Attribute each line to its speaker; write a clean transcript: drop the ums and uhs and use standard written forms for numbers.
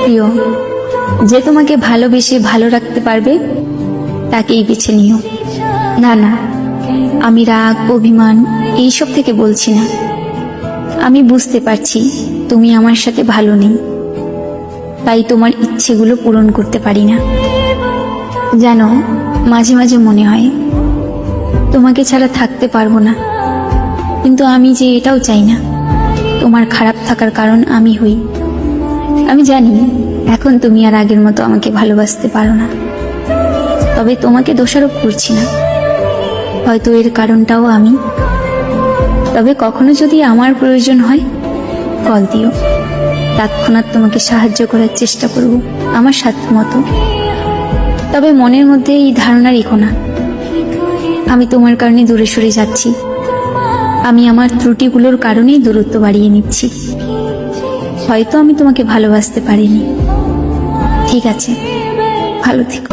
Speaker 1: প্রিয়, যে তোমাকে ভালোবেসে ভালো রাখতে পারবে তাকেই বেছে নিও। না না, আমি রাগ অভিমান এইসব থেকে বলছি না। আমি বুঝতে পারছি তুমি আমার সাথে ভালো নেই, তাই তোমার ইচ্ছেগুলো পূরণ করতে পারি না। জানো, মাঝে মাঝে মনে হয় তোমাকে ছাড়া থাকতে পারবো না, কিন্তু আমি যে এটাও চাই না তোমার খারাপ থাকার কারণ আমি হই। আমি জানি এখন তুমি আর আগের মতো আমাকে ভালোবাসতে পারো না, তবে তোমাকে দোষারোপ করছি না। হয়তো এর কারণটাও আমি। তবে কখনো যদি আমার প্রয়োজন হয় কল দিও, তৎক্ষণাৎ তোমাকে সাহায্য করার চেষ্টা করব আমার সাধ্য মতো। তবে মনের মধ্যে এই ধারণা রেখো না আমি তোমার কারণে দূরে সরে যাচ্ছি। আমি আমার ত্রুটিগুলোর কারণেই দূরত্ব বাড়িয়ে নিচ্ছি। হয়তো আমি তোমাকে ভালোবাসতে পারিনি। ঠিক আছে, ভালো থেকো।